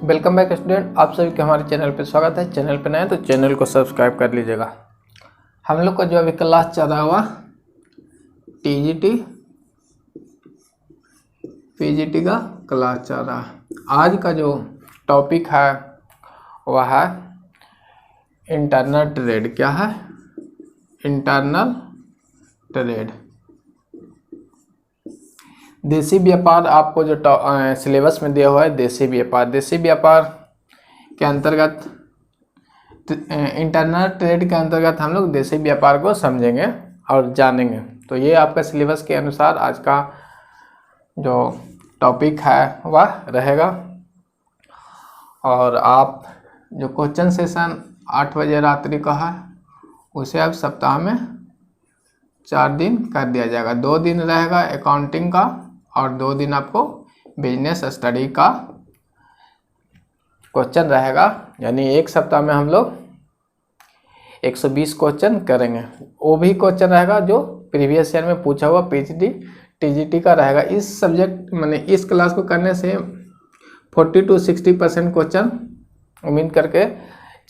Welcome back student, आप सभी के हमारे चैनल पे स्वागत है। चैनल पे नए हैं तो चैनल को सब्सक्राइब कर लीजिएगा। हम लोग का जो अभी क्लास चल रहा हुआ टीजीटी पीजीटी का क्लास चल रहा है। आज का जो टॉपिक है वह है इंटरनल ट्रेड। क्या है? Internal trade. देसी व्यापार आपको जो सिलेबस में दिया हुआ है, देसी व्यापार के अंतर्गत इंटरनल ट्रेड के अंतर्गत हम लोग देसी व्यापार को समझेंगे और जानेंगे। तो ये आपका सिलेबस के अनुसार आज का जो टॉपिक है वह रहेगा। और आप जो क्वेश्चन सेशन 8 बजे रात्रि का है उसे अब सप्ताह में 4 दिन कर दिया जाएगा। 2 दिन रहेगा अकाउंटिंग का और 2 दिन आपको बिजनेस स्टडी का क्वेश्चन रहेगा। यानी एक सप्ताह में हम लोग 120 क्वेश्चन करेंगे। वो भी क्वेश्चन रहेगा जो प्रीवियस ईयर में पूछा हुआ पीजीटी टीजीटी का रहेगा। इस सब्जेक्ट मैंने इस क्लास को करने से 40 to 60% क्वेश्चन उम्मीद करके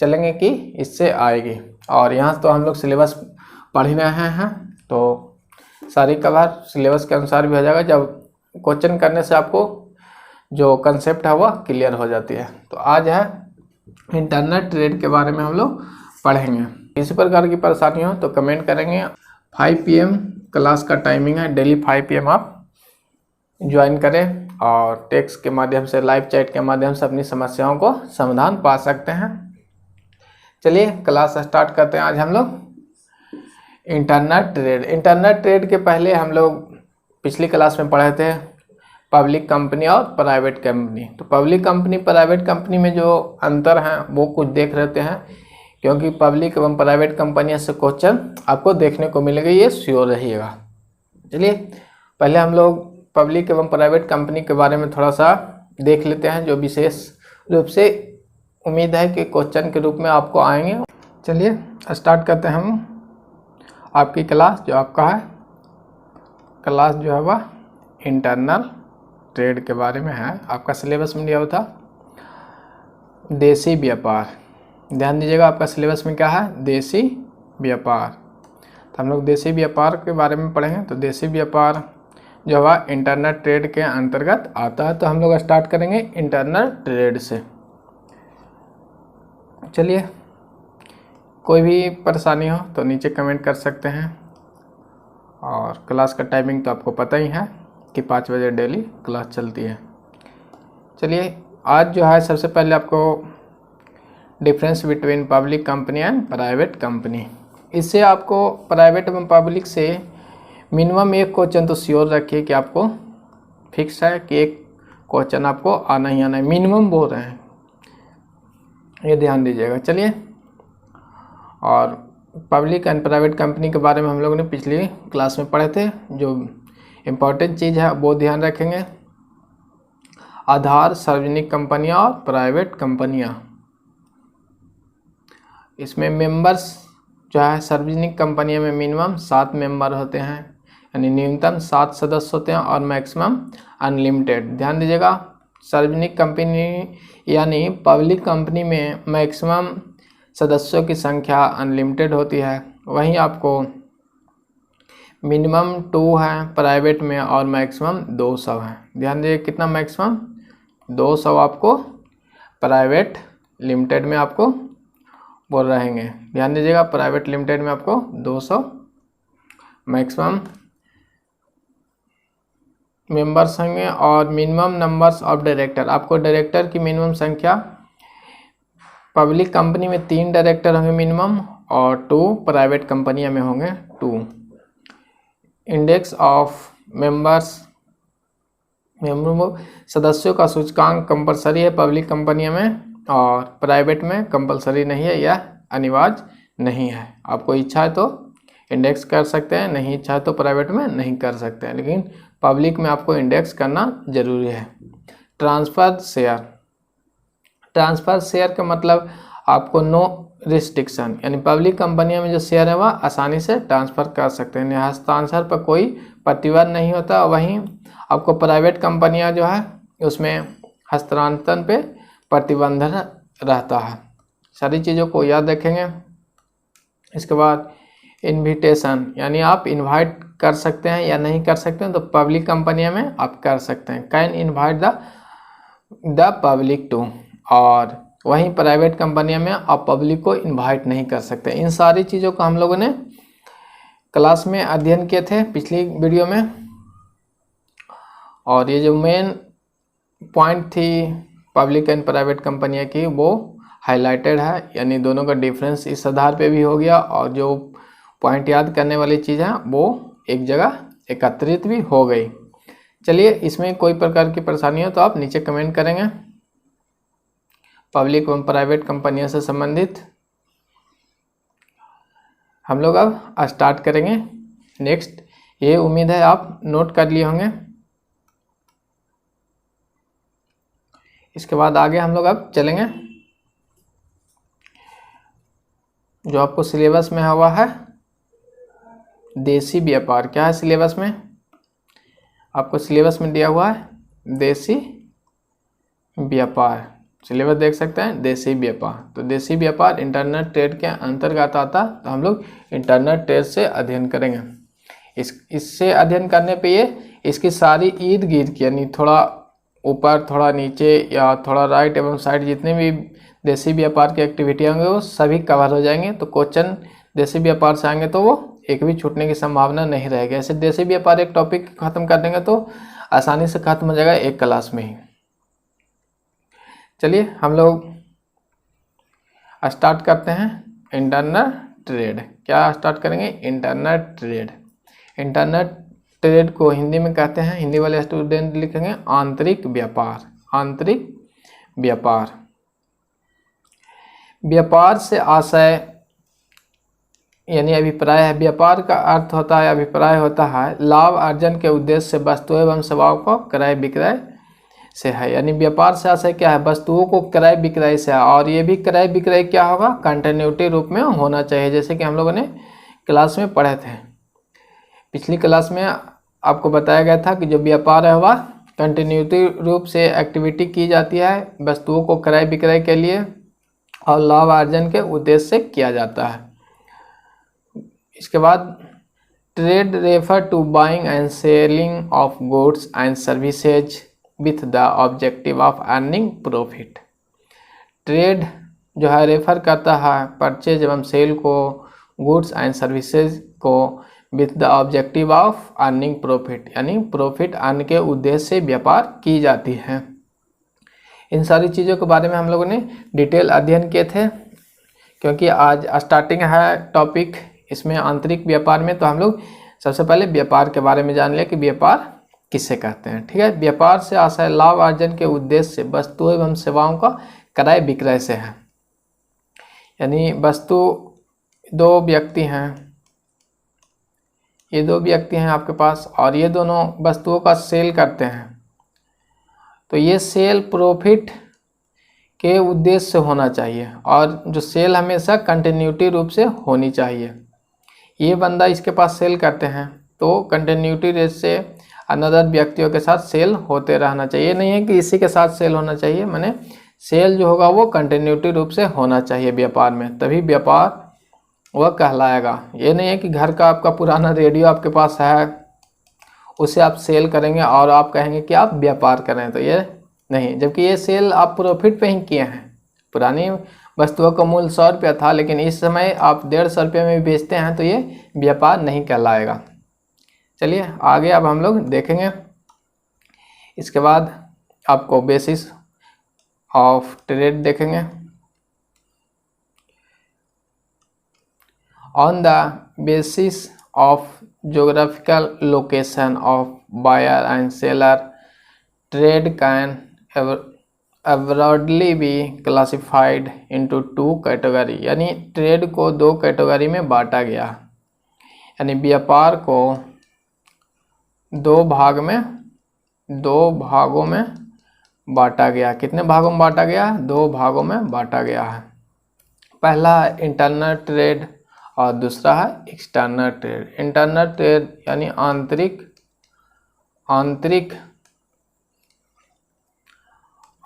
चलेंगे कि इससे आएगी। और यहाँ तो हम लोग सिलेबस पढ़ ही रहे हैं तो सारी कवर सिलेबस के अनुसार भी हो जाएगा। जब क्वेश्चन करने से आपको जो कंसेप्ट है वह क्लियर हो जाती है। तो आज है इंटरनल ट्रेड के बारे में हम लोग पढ़ेंगे। किसी प्रकार की परेशानी हो तो कमेंट करेंगे। 5 PM क्लास का टाइमिंग है। डेली 5 PM आप ज्वाइन करें और टेक्स्ट के माध्यम से, लाइव चैट के माध्यम से अपनी समस्याओं को समाधान पा सकते हैं। चलिए क्लास स्टार्ट करते हैं। आज हम लोग इंटरनल ट्रेड के पहले हम लोग पिछली क्लास में पढ़े थे पब्लिक कंपनी और प्राइवेट कंपनी। तो पब्लिक कंपनी प्राइवेट कंपनी में जो अंतर है वो कुछ देख लेते हैं, क्योंकि पब्लिक एवं प्राइवेट कंपनियों से क्वेश्चन आपको देखने को मिलेगा, ये श्योर रहिएगा। चलिए पहले हम लोग पब्लिक एवं प्राइवेट कंपनी के बारे में थोड़ा सा देख लेते हैं, जो विशेष रूप से उम्मीद है कि क्वेश्चन के रूप में आपको आएंगे। चलिए स्टार्ट करते हैं हम आपकी क्लास। जो आपका है क्लास जो है वह इंटरनल ट्रेड के बारे में है। आपका सिलेबस में दिया हुआ था देसी व्यापार। ध्यान दीजिएगा, आपका सिलेबस में क्या है? देसी व्यापार। तो हम लोग देसी व्यापार के बारे में पढ़ेंगे। तो देसी व्यापार जो है इंटरनल ट्रेड के अंतर्गत आता है। तो हम लोग स्टार्ट करेंगे इंटरनल ट्रेड से। चलिए, कोई भी परेशानी हो तो नीचे कमेंट कर सकते हैं। और क्लास का टाइमिंग तो आपको पता ही है कि 5 बजे डेली क्लास चलती है। चलिए आज जो है सबसे पहले आपको difference between public company and private company, इससे आपको प्राइवेट एवं पब्लिक से मिनिमम एक क्वेश्चन तो श्योर रखिए कि आपको फिक्स है कि एक क्वेश्चन आपको आना ही आना है। मिनिमम बोल रहे हैं, ये ध्यान दीजिएगा। चलिए, और पब्लिक एंड प्राइवेट कंपनी के बारे में हम लोगों ने पिछली क्लास में पढ़े थे। जो इम्पोर्टेंट चीज़ है वो ध्यान रखेंगे। आधार सार्वजनिक कंपनियां और प्राइवेट कंपनियां, इसमें मेंबर्स जो है सार्वजनिक कंपनियों में मिनिमम 7 मेंबर होते हैं, यानी न्यूनतम 7 सदस्य होते हैं और मैक्सिमम अनलिमिटेड। ध्यान दीजिएगा, सार्वजनिक कंपनी यानी पब्लिक कंपनी में मैक्सिमम सदस्यों की संख्या अनलिमिटेड होती है। वहीं आपको मिनिमम 2 है प्राइवेट में और मैक्सिमम 200 है। ध्यान दीजिए, कितना मैक्सिमम? 200 आपको प्राइवेट लिमिटेड में आपको बोल रहेंगे। ध्यान दीजिएगा, प्राइवेट लिमिटेड में आपको 200 मैक्सिमम मेंबर्स होंगे। और मिनिमम नंबर्स ऑफ डायरेक्टर, आपको डायरेक्टर की मिनिमम संख्या पब्लिक कंपनी में 3 डायरेक्टर होंगे मिनिमम और 2 प्राइवेट कंपनियों में होंगे 2। इंडेक्स ऑफ मेंबर्स, सदस्यों का सूचकांक कंपलसरी है पब्लिक कंपनियों में और प्राइवेट में कंपलसरी नहीं है, यह अनिवार्य नहीं है। आपको इच्छा है तो इंडेक्स कर सकते हैं, नहीं इच्छा है तो प्राइवेट में नहीं कर सकते हैं, लेकिन पब्लिक में आपको इंडेक्स करना जरूरी है। ट्रांसफर शेयर का मतलब आपको नो रिस्ट्रिक्शन, यानी पब्लिक कंपनियों में जो शेयर है वह आसानी से ट्रांसफ़र कर सकते हैं, हस्तांतरण पर कोई प्रतिबंध नहीं होता। वहीं आपको प्राइवेट कंपनियां जो है उसमें हस्तांतरण पे प्रतिबंध रहता है। सारी चीज़ों को याद रखेंगे। इसके बाद इनविटेशन, यानी आप इनवाइट कर सकते हैं या नहीं कर सकते हैं, तो पब्लिक कंपनियों में आप कर सकते हैं, can invite the public to, और वहीं प्राइवेट कंपनियों में आप पब्लिक को इनवाइट नहीं कर सकते। इन सारी चीज़ों को हम लोगों ने क्लास में अध्ययन किए थे पिछली वीडियो में, और ये जो मेन पॉइंट थी पब्लिक एंड प्राइवेट कंपनियां की वो हाईलाइटेड है, यानी दोनों का डिफरेंस इस आधार पे भी हो गया, और जो पॉइंट याद करने वाली चीज़ है वो एक जगह एकत्रित भी हो गई। चलिए, इसमें कोई प्रकार की परेशानी हो तो आप नीचे कमेंट करेंगे। पब्लिक एवं प्राइवेट कंपनियों से संबंधित हम लोग अब स्टार्ट करेंगे नेक्स्ट। ये उम्मीद है आप नोट कर लिए होंगे। इसके बाद आगे हम लोग अब चलेंगे, जो आपको सिलेबस में हुआ है देशी व्यापार। क्या है सिलेबस में? आपको सिलेबस में दिया हुआ है देशी व्यापार। सिलेबस देख सकते हैं, देशी व्यापार। तो देशी व्यापार इंटरनेट ट्रेड के अंतर्गत आता, तो हम लोग इंटरनेट ट्रेड से अध्ययन करेंगे। इससे अध्ययन करने पे ये इसकी सारी इर्द गिर्द की, यानी थोड़ा ऊपर थोड़ा नीचे या थोड़ा राइट एवं साइड जितने भी देशी व्यापार की एक्टिविटी होंगे वो सभी कवर हो जाएंगे। तो क्वेश्चन देशी व्यापार से आएंगे तो वो एक भी छूटने की संभावना नहीं रहेगी। ऐसे देशी व्यापार एक टॉपिक खत्म कर देंगे तो आसानी से खत्म हो जाएगा एक क्लास में ही। चलिए हम लोग स्टार्ट करते हैं इंटरनेट ट्रेड। क्या स्टार्ट करेंगे? Internet trade. इंटरनेट ट्रेड को हिंदी में कहते हैं, हिंदी वाले स्टूडेंट लिखेंगे आंतरिक व्यापार। आंतरिक व्यापार। व्यापार से आशय यानी अभिप्राय है। व्यापार का अर्थ होता है, अभिप्राय होता है लाभ अर्जन के उद्देश्य से वस्तुएं एवं सेवाओं को क्रय विक्रय से है। यानी व्यापार से आशय क्या है? वस्तुओं को क्रय विक्रय से है, और ये भी क्रय विक्रय क्या होगा? कंटिन्यूटी रूप में होना चाहिए, जैसे कि हम लोगों ने क्लास में पढ़े थे। पिछली क्लास में आपको बताया गया था कि जो व्यापार है वह कंटिन्यूटी रूप से एक्टिविटी की जाती है वस्तुओं को क्रय विक्रय के लिए और लाभ अर्जन के उद्देश्य से किया जाता है। इसके बाद trade refer to buying and selling of goods and services with the objective of earning profit. Trade जो है रेफर करता है परचेज एवं सेल को, गुड्स एंड सर्विसेज को, with the objective of earning profit, यानी प्रॉफिट अर्न के उद्देश्य से व्यापार की जाती है। इन सारी चीज़ों के बारे में हम लोगों ने डिटेल अध्ययन किए थे, क्योंकि आज स्टार्टिंग है टॉपिक इसमें आंतरिक व्यापार में, तो हम लोग सबसे पहले व्यापार के बारे में जान लिया कि व्यापार किसे कहते हैं। ठीक है, व्यापार से आशय लाभ अर्जन के उद्देश्य से वस्तुओं एवं सेवाओं का क्रय विक्रय से है। यानी वस्तु दो व्यक्ति हैं, ये दो व्यक्ति हैं आपके पास, और ये दोनों वस्तुओं का सेल करते हैं, तो ये सेल प्रॉफिट के उद्देश्य से होना चाहिए, और जो सेल हमेशा कंटिन्यूटी रूप से होनी चाहिए। ये बंदा इसके पास सेल करते हैं तो कंटिन्यूटी रेट से अनदर व्यक्तियों के साथ सेल होते रहना चाहिए। नहीं है कि इसी के साथ सेल होना चाहिए, माने सेल जो होगा वो कंटिन्यूटी रूप से होना चाहिए व्यापार में, तभी व्यापार वह कहलाएगा। ये नहीं है कि घर का आपका पुराना रेडियो आपके पास है, उसे आप सेल करेंगे और आप कहेंगे कि आप व्यापार करें, तो ये नहीं, जबकि ये सेल आप प्रॉफिट पे ही किए हैं। पुरानी वस्तुओं का मूल्य 100 रुपया था, लेकिन इस समय आप 150 रुपये में बेचते हैं, तो ये व्यापार नहीं कहलाएगा। चलिए आगे अब हम लोग देखेंगे। इसके बाद आपको बेसिस ऑफ ट्रेड देखेंगे। On the basis of geographical location of buyer and seller, trade can broadly be classified into two category। यानी ट्रेड को दो कैटेगरी में बांटा गया, यानी व्यापार को दो भागों में बांटा गया। कितने भागों में बांटा गया? दो भागों में बांटा गया है। पहला है इंटरनल ट्रेड और दूसरा है एक्सटर्नल ट्रेड। इंटरनल ट्रेड यानी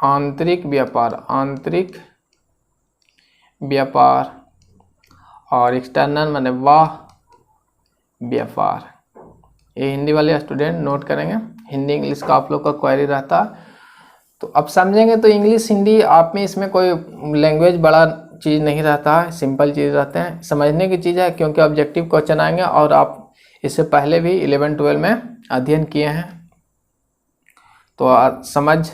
आंतरिक व्यापार और एक्सटर्नल माने बाह्य व्यापार। ये हिंदी वाले स्टूडेंट नोट करेंगे, हिंदी इंग्लिश का आप लोग का क्वेरी रहता है। तो अब समझेंगे तो इंग्लिश हिंदी आप में इसमें कोई लैंग्वेज बड़ा चीज़ नहीं रहता है, सिंपल चीज़ रहते हैं, समझने की चीज़ है, क्योंकि ऑब्जेक्टिव क्वेश्चन आएंगे और आप इससे पहले भी 11-12 में अध्ययन किए हैं, तो समझ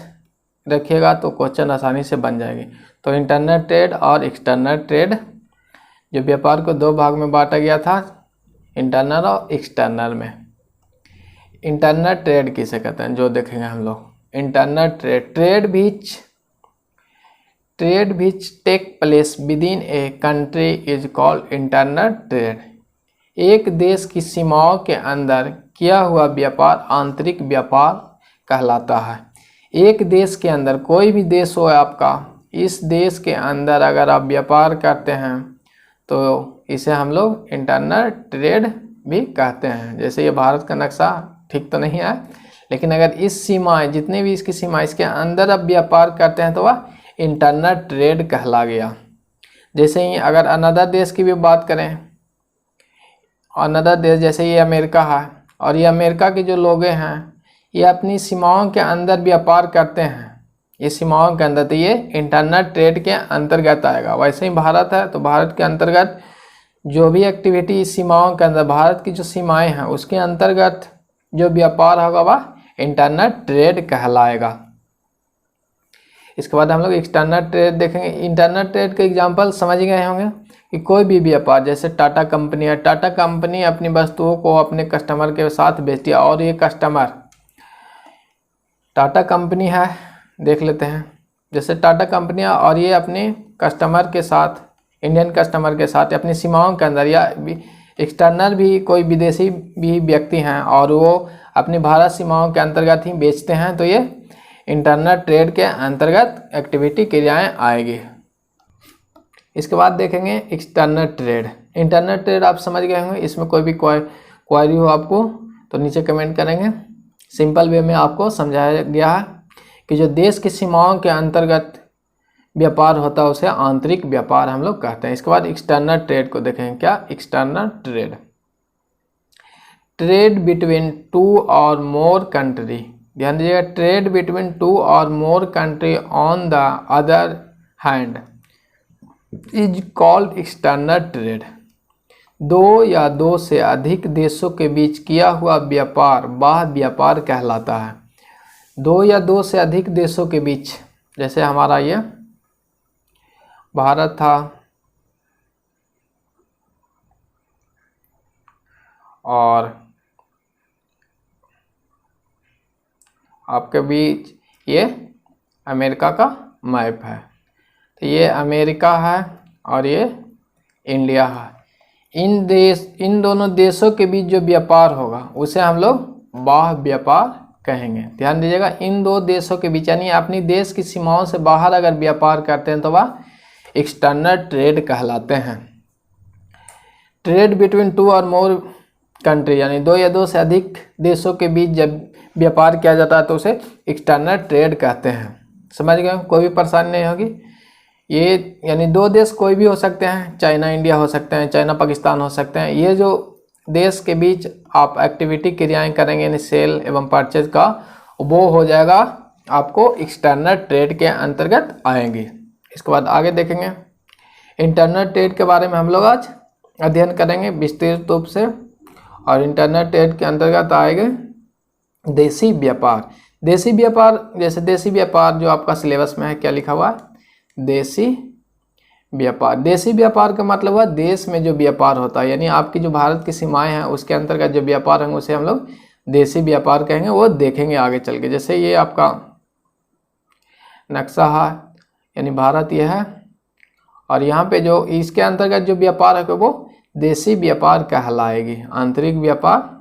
रखिएगा तो क्वेश्चन आसानी से बन जाएगी। तो इंटरनल ट्रेड और एक्सटर्नल ट्रेड, जो व्यापार को दो भाग में बांटा गया था, इंटरनल और एक्सटर्नल में। इंटरनल ट्रेड किसे कहते हैं जो देखेंगे हम लोग। Internal trade which take place within a country is called internal trade. एक देश की सीमाओं के अंदर किया हुआ व्यापार आंतरिक व्यापार कहलाता है। एक देश के अंदर, कोई भी देश हो आपका, इस देश के अंदर अगर आप व्यापार करते हैं तो इसे हम लोग इंटरनल ट्रेड भी कहते हैं। जैसे ये भारत का नक्शा ठीक तो नहीं है, लेकिन अगर इस सीमाएं, जितने भी इसकी सीमा, इसके अंदर अब व्यापार करते हैं तो वह इंटरनल ट्रेड कहला गया। जैसे ही अगर अनदर देश की भी बात करें, अनदर देश जैसे ये अमेरिका है, और ये अमेरिका के जो लोग हैं ये अपनी सीमाओं के अंदर व्यापार करते हैं, ये सीमाओं के अंदर, तो ये इंटरनल ट्रेड के अंतर्गत आएगा। वैसे ही भारत है तो भारत के अंतर्गत जो भी एक्टिविटी सीमाओं के अंदर, भारत की जो सीमाएं हैं उसके अंतर्गत जो व्यापार होगा वह इंटरनल ट्रेड कहलाएगा। इसके बाद हम लोग एक्सटर्नल ट्रेड देखेंगे। इंटरनल ट्रेड के एग्जांपल समझ गए होंगे कि कोई भी व्यापार, जैसे टाटा कंपनी है, टाटा कंपनी अपनी वस्तुओं को अपने कस्टमर के साथ बेचती है, और ये कस्टमर टाटा कंपनी है, देख लेते हैं, जैसे टाटा कंपनी है और ये अपने कस्टमर के साथ, इंडियन कस्टमर के साथ अपनी सीमाओं के अंदर, या एक्सटर्नल भी कोई विदेशी भी व्यक्ति हैं और वो अपनी भारत सीमाओं के अंतर्गत ही बेचते हैं, तो ये इंटरनल ट्रेड के अंतर्गत एक्टिविटी क्रियाएं आएगी। इसके बाद देखेंगे एक्सटर्नल ट्रेड। इंटरनल ट्रेड आप समझ गए होंगे, इसमें कोई भी क्वेरी हो आपको तो नीचे कमेंट करेंगे। सिंपल वे में आपको समझाया गया है कि जो देश की सीमाओं के अंतर्गत व्यापार होता है उसे आंतरिक व्यापार हम लोग कहते हैं। इसके बाद एक्सटर्नल ट्रेड को देखेंगे। क्या external trade? Trade between two or more country, ध्यान दीजिएगा, trade between two or more country on the other hand is called external trade. दो या दो से अधिक देशों के बीच किया हुआ व्यापार बाह्य व्यापार कहलाता है। दो या दो से अधिक देशों के बीच, जैसे हमारा ये भारत था और आपके बीच ये अमेरिका का मैप है, तो ये अमेरिका है और ये इंडिया है। इन दोनों देशों के बीच जो व्यापार होगा उसे हम लोग बाह्य व्यापार कहेंगे। ध्यान दीजिएगा, इन दो देशों के बीच, यानी अपनी देश की सीमाओं से बाहर अगर व्यापार करते हैं तो वह एक्सटर्नल ट्रेड कहलाते हैं। Trade between two or more country, यानी दो या दो से अधिक देशों के बीच जब व्यापार किया जाता है तो उसे एक्सटर्नल ट्रेड कहते हैं। समझ गए? कोई भी परेशानी नहीं होगी। ये यानी दो देश कोई भी हो सकते हैं, चाइना इंडिया हो सकते हैं, चाइना पाकिस्तान हो सकते हैं। ये जो देश के बीच आप एक्टिविटी क्रियाएं करेंगे यानी सेल एवं परचेज का, वो हो जाएगा आपको एक्सटर्नल ट्रेड के अंतर्गत आएंगे। इसके बाद आगे देखेंगे इंटरनल ट्रेड के बारे में हम लोग आज अध्ययन करेंगे विस्तृत रूप से। और इंटरनल ट्रेड के अंतर्गत आएंगे देशी व्यापार। देशी व्यापार, जैसे देशी व्यापार जो आपका सिलेबस में है, क्या लिखा हुआ है? देशी व्यापार। देशी व्यापार का मतलब हुआ देश में जो व्यापार होता है, यानी आपकी जो भारत की सीमाएं हैं उसके अंतर्गत जो व्यापार होंगे उसे हम लोग देशी व्यापार कहेंगे। वो देखेंगे आगे चल के। जैसे ये आपका नक्शा है, यानी भारत ये है और यहाँ पे जो इसके अंतर्गत जो व्यापार है वो देशी व्यापार कहलाएगी। आंतरिक व्यापार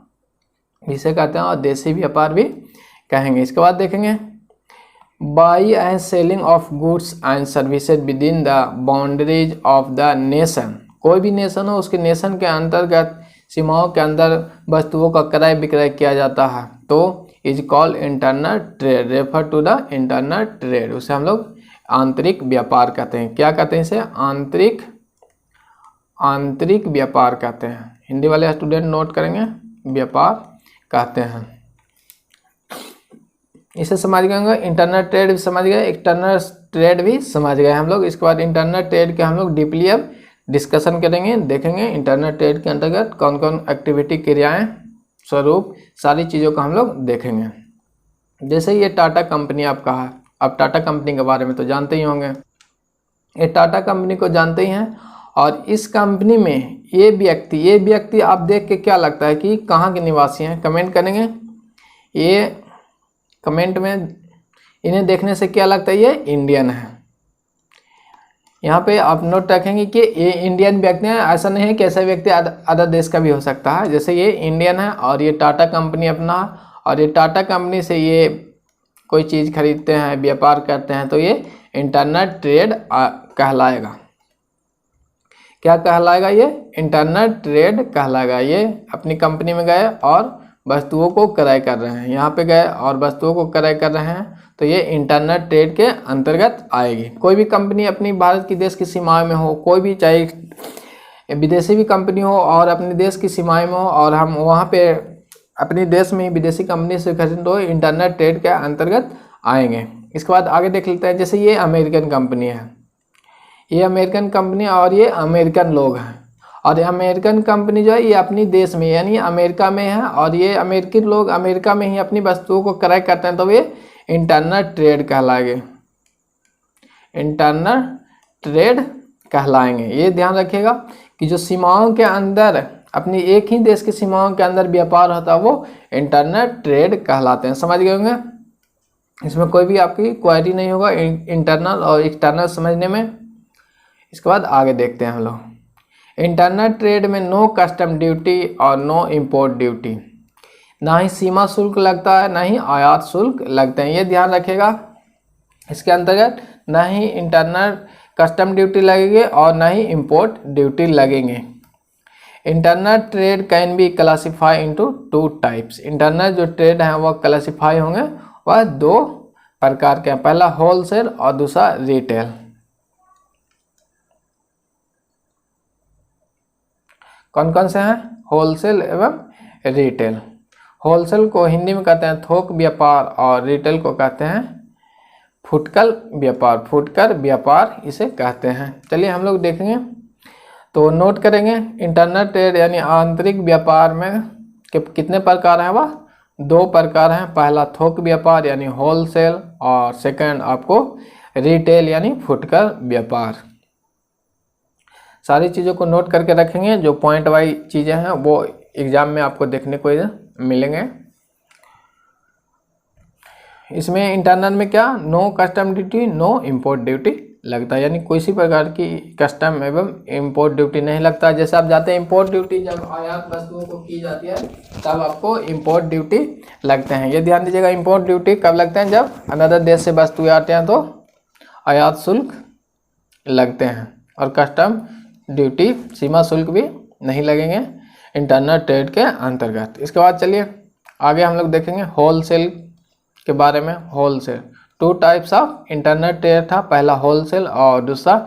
इसे कहते हैं और देशी व्यापार भी कहेंगे। इसके बाद देखेंगे by and selling of goods and services with in the boundaries of the nation. कोई भी नेशन हो, उसके नेशन के अंतर्गत सीमाओं के अंदर वस्तुओं का क्रय विक्रय किया जाता है, तो is called internal trade, refer to the internal trade, उसे हम लोग आंतरिक व्यापार कहते हैं। क्या कहते हैं इसे? आंतरिक व्यापार कहते हैं। हिंदी वाले स्टूडेंट नोट करेंगे, व्यापार कहते हैं। इसे समझ गए, इंटरनल ट्रेड भी समझ गए, एक्सटर्नल ट्रेड भी समझ गए हम लोग। इसके बाद इंटरनल ट्रेड के हम लोग डीपली अब डिस्कशन करेंगे, देखेंगे इंटरनल ट्रेड के अंतर्गत कौन कौन एक्टिविटी, क्रियाएं, स्वरूप, सारी चीज़ों को हम लोग देखेंगे। जैसे ये टाटा कंपनी आपका है, अब टाटा कंपनी के बारे में तो जानते ही होंगे, ये टाटा कंपनी को जानते ही हैं। और इस कंपनी में ये व्यक्ति आप देख के क्या लगता है कि कहाँ के निवासी हैं? कमेंट करेंगे। ये कमेंट में इन्हें देखने से क्या लगता है? ये इंडियन है। यहाँ पे आप नोट रखेंगे कि ये इंडियन व्यक्ति हैं, ऐसा नहीं है कि ऐसा व्यक्ति अदर देश का भी हो सकता है। जैसे ये इंडियन है और ये टाटा कंपनी अपना, और ये टाटा कंपनी से ये कोई चीज़ खरीदते हैं, व्यापार करते हैं, तो ये इंटरनल ट्रेड कहलाएगा। क्या कहलाएगा? ये इंटरनल ट्रेड कहलाएगा। ये अपनी कंपनी में गए और वस्तुओं को क्रय कर रहे हैं, यहाँ पे गए और वस्तुओं को क्रय कर रहे हैं, तो ये इंटरनल ट्रेड के अंतर्गत आएगी। कोई भी कंपनी अपनी भारत की देश की सीमाओं में हो, कोई भी चाहे विदेशी भी कंपनी हो और अपने देश की सीमाओं में हो, और हम वहाँ पे अपने देश में ही विदेशी कंपनी से खरीदें, तो इंटरनल ट्रेड के अंतर्गत आएंगे। इसके बाद आगे देख लेते हैं। जैसे ये अमेरिकन कंपनी है, ये अमेरिकन कंपनी और ये अमेरिकन लोग हैं, और अमेरिकन कंपनी जो है ये अपनी देश में यानी अमेरिका में है, और ये अमेरिकी लोग अमेरिका में ही अपनी वस्तुओं को क्रय करते हैं, तो ये इंटरनल ट्रेड कहलाएंगे, इंटरनल ट्रेड कहलाएंगे। ये ध्यान रखिएगा कि जो सीमाओं के अंदर, अपनी एक ही देश की सीमाओं के अंदर व्यापार होता है, वो इंटरनल ट्रेड कहलाते हैं। समझ गए होंगे, इसमें कोई भी आपकी क्वेरी नहीं होगा इंटरनल और एक्सटर्नल समझने में। इसके बाद आगे देखते हैं हम लोग। इंटरनल ट्रेड में नो कस्टम ड्यूटी और नो इंपोर्ट ड्यूटी, ना ही सीमा शुल्क लगता है, ना ही आयात शुल्क लगते हैं। ये ध्यान रखिएगा, इसके अंतर्गत ना ही इंटरनल कस्टम ड्यूटी लगेगी और ना ही इंपोर्ट ड्यूटी लगेंगे। Internal trade can be classify into 2 types. Internal जो ट्रेड है वह क्लासीफाई होंगे, वह 2 प्रकार के हैं। पहला होलसेल और दूसरा रिटेल। कौन कौन से हैं? होलसेल एवं रिटेल। होलसेल को हिंदी में कहते हैं थोक व्यापार, और रिटेल को कहते हैं फुटकर व्यापार। फुटकर व्यापार इसे कहते हैं। चलिए हम लोग देखेंगे, तो नोट करेंगे इंटरनल ट्रेड यानी आंतरिक व्यापार में कितने प्रकार हैं? वह 2 प्रकार हैं। पहला थोक व्यापार यानी होलसेल, और सेकंड आपको रिटेल यानी फुटकर व्यापार। सारी चीज़ों को नोट करके रखेंगे, जो पॉइंट वाइज चीज़ें हैं वो एग्जाम में आपको देखने को मिलेंगे। इसमें इंटरनल में क्या? No custom duty, no import duty लगता है, यानी कोई सी प्रकार की कस्टम एवं इंपोर्ट ड्यूटी नहीं लगता। जैसे आप जाते हैं इंपोर्ट ड्यूटी, जब आयात वस्तुओं को की जाती है तब आपको इंपोर्ट ड्यूटी लगते हैं। ये ध्यान दीजिएगा, इंपोर्ट ड्यूटी कब लगते हैं? जब अनदर देश से वस्तुएं आते हैं तो आयात शुल्क लगते हैं, और कस्टम ड्यूटी सीमा शुल्क भी नहीं लगेंगे इंटरनल ट्रेड के अंतर्गत। इसके बाद चलिए आगे हम लोग देखेंगे होलसेल के बारे में। Wholesale 2 types of internal trade था, पहला होलसेल और दूसरा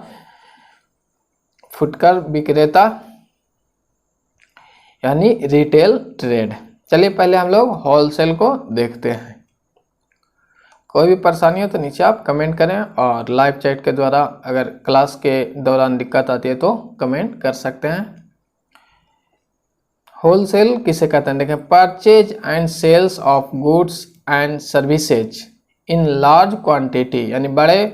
फुटकर विक्रेता यानी रिटेल ट्रेड। चलिए पहले हम लोग होलसेल को देखते हैं। कोई भी परेशानी हो तो नीचे आप कमेंट करें, और लाइव चैट के द्वारा अगर क्लास के दौरान दिक्कत आती है तो कमेंट कर सकते हैं। होलसेल किसे कहते हैं? देखें, purchase and sales of goods and services in large quantity, यानी बड़े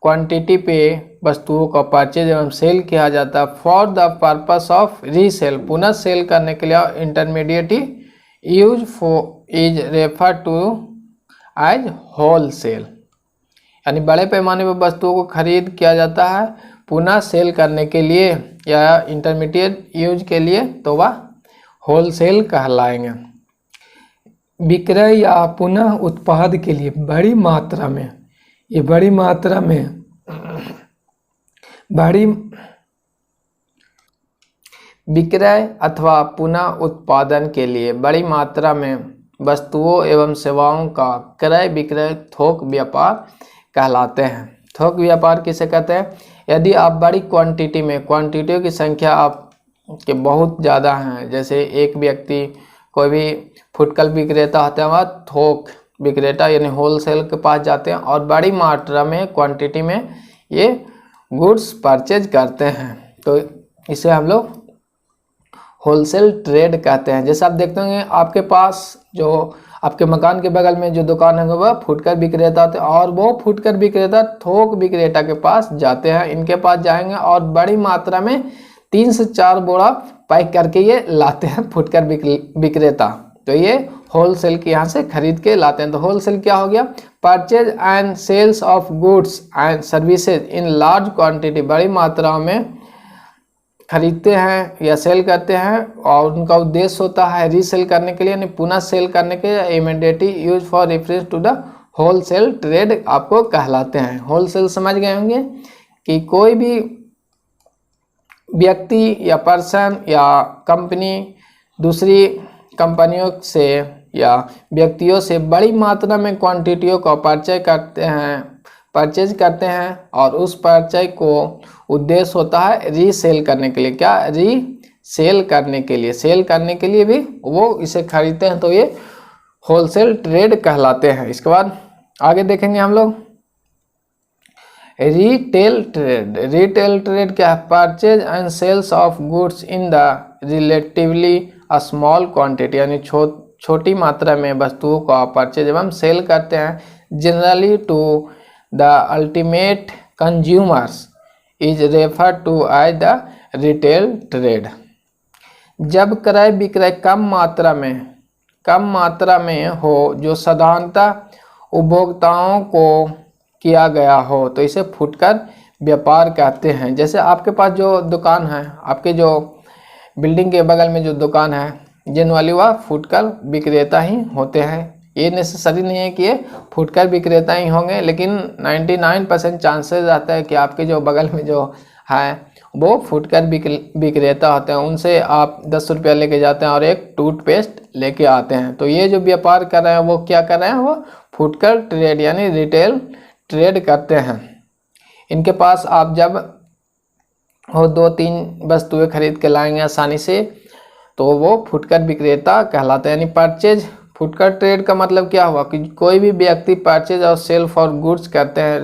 क्वांटिटी पे वस्तुओं का परचेज एवं सेल किया जाता है for the purpose of resale, पुनः सेल करने के लिए। Intermediate use for is refer to as wholesale, यानी बड़े पैमाने पर वस्तुओं को खरीद किया जाता है पुनः सेल करने के लिए या इंटरमीडिएट यूज के लिए, तो वह होलसेल कहलाएंगे। विक्रय या पुनः उत्पाद के लिए बड़ी मात्रा में, ये बड़ी मात्रा में विक्रय अथवा पुनः उत्पादन के लिए बड़ी मात्रा में वस्तुओं एवं सेवाओं का क्रय विक्रय थोक व्यापार कहलाते हैं। थोक व्यापार किसे कहते हैं? यदि आप बड़ी क्वांटिटी में, क्वांटिटियों की संख्या आप के बहुत ज़्यादा हैं, जैसे एक व्यक्ति कोई भी फुटकर विक्रेता होता है वह थोक विक्रेता यानी होलसेल के पास जाते हैं और बड़ी मात्रा में क्वांटिटी में ये गुड्स परचेज करते हैं, तो इसे हम लोग होलसेल ट्रेड कहते हैं। जैसे आप देखते होंगे आपके पास जो आपके मकान के बगल में जो दुकान है वह फुटकर विक्रेता थे और वो फुटकर विक्रेता थोक विक्रेता के पास जाते हैं, इनके पास जाएंगे और बड़ी मात्रा में 3 से 4 बोरा पैक करके ये लाते हैं फुटकर विक्रेता, तो ये होलसेल के यहाँ से खरीद के लाते हैं। तो होलसेल क्या हो गया? Purchase and sales of goods and services in large quantity, बड़ी मात्रा में खरीदते हैं या सेल करते हैं और उनका उद्देश्य होता है रीसेल करने के लिए, यानी पुनः सेल करने के, immediately use for reference to the wholesale trade आपको कहलाते हैं। होलसेल समझ गए होंगे कि कोई भी व्यक्ति या पर्सन या कंपनी दूसरी कंपनियों से या व्यक्तियों से बड़ी मात्रा में क्वांटिटियों का परचेज करते हैं और उस परचेज को उद्देश्य होता है रीसेल करने के लिए। क्या? रीसेल करने के लिए, सेल करने के लिए भी वो इसे खरीदते हैं, तो ये होलसेल ट्रेड कहलाते हैं। इसके बाद आगे देखेंगे हम लोग रिटेल ट्रेड। रिटेल ट्रेड क्या है? Purchase and sales of goods in the relatively small quantity, यानी छोटी मात्रा में वस्तुओं का परचेज एवं सेल करते हैं। Generally to the ultimate consumers is refer to as the retail trade. जब क्रय विक्रय कम मात्रा में हो जो साधारणतः उपभोक्ताओं को किया गया हो, तो इसे फुटकर व्यापार कहते हैं। जैसे आपके पास जो दुकान है, आपके जो बिल्डिंग के बगल में जो दुकान है जनरली वह फुटकर विक्रेता ही होते हैं। ये नेसेसरी नहीं है कि ये फुटकर विक्रेता ही होंगे, लेकिन 99% चांसेस रहता है कि आपके जो बगल में जो है वो फुटकर विक्रेता होते हैं। उनसे आप 10 रुपया लेके जाते हैं और एक टूथपेस्ट लेके आते हैं, तो ये जो व्यापार कर रहे हैं वो क्या कर रहे हैं? वो फुटकर ट्रेड यानी रिटेल ट्रेड करते हैं। इनके पास आप जब वो 2-3 वस्तुएं खरीद के लाएंगे आसानी से, तो वो फुटकर विक्रेता कहलाते हैं। यानी परचेज, फुटकर ट्रेड का मतलब क्या हुआ कि कोई भी व्यक्ति परचेज और सेल फॉर गुड्स करते हैं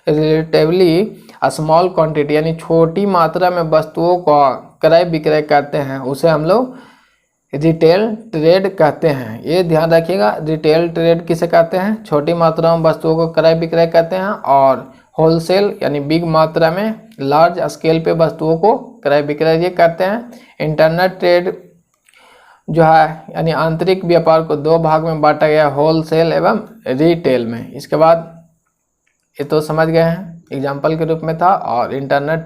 रिलेटिवली स्मॉल क्वांटिटी, यानी छोटी मात्रा में वस्तुओं का क्रय विक्रय करते हैं, उसे हम लोग रिटेल ट्रेड कहते हैं। ये ध्यान रखिएगा, रिटेल ट्रेड किसे कहते हैं? छोटी मात्रा में वस्तुओं को क्रय विक्रय करते हैं, और होलसेल यानी बिग मात्रा में लार्ज स्केल पे वस्तुओं को क्रय विक्रय ये करते हैं। इंटरनेट ट्रेड जो है यानी आंतरिक व्यापार को 2 भाग में बांटा गया, होलसेल एवं रिटेल में। इसके बाद ये तो समझ गए हैं, एग्जाम्पल के रूप में था, और इंटरनेट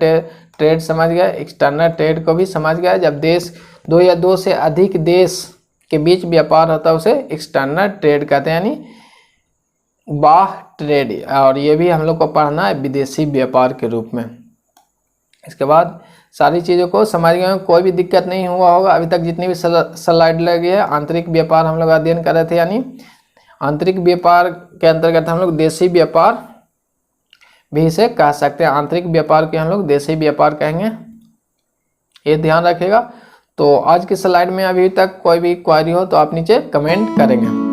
ट्रेड समझ गए, एक्सटर्नल ट्रेड को भी समझ गए। जब देश 2 या 2 से अधिक देश के बीच व्यापार होता है उसे एक्सटर्नल ट्रेड कहते हैं, यानी बाह्य ट्रेड, और ये भी हम लोग को पढ़ना है विदेशी व्यापार के रूप में। इसके बाद सारी चीज़ों को समझ गए, कोई भी दिक्कत नहीं हुआ होगा अभी तक। जितनी भी स्लाइड लगी है, आंतरिक व्यापार हम लोग अध्ययन कर रहे थे, यानी आंतरिक व्यापार के अंतर्गत हम लोग देशी व्यापार भी इसे कह सकते हैं। आंतरिक व्यापार के हम लोग देशी व्यापार कहेंगे, ये ध्यान रखिएगा। तो आज की स्लाइड में अभी तक कोई भी क्वेरी हो तो आप नीचे कमेंट करेंगे।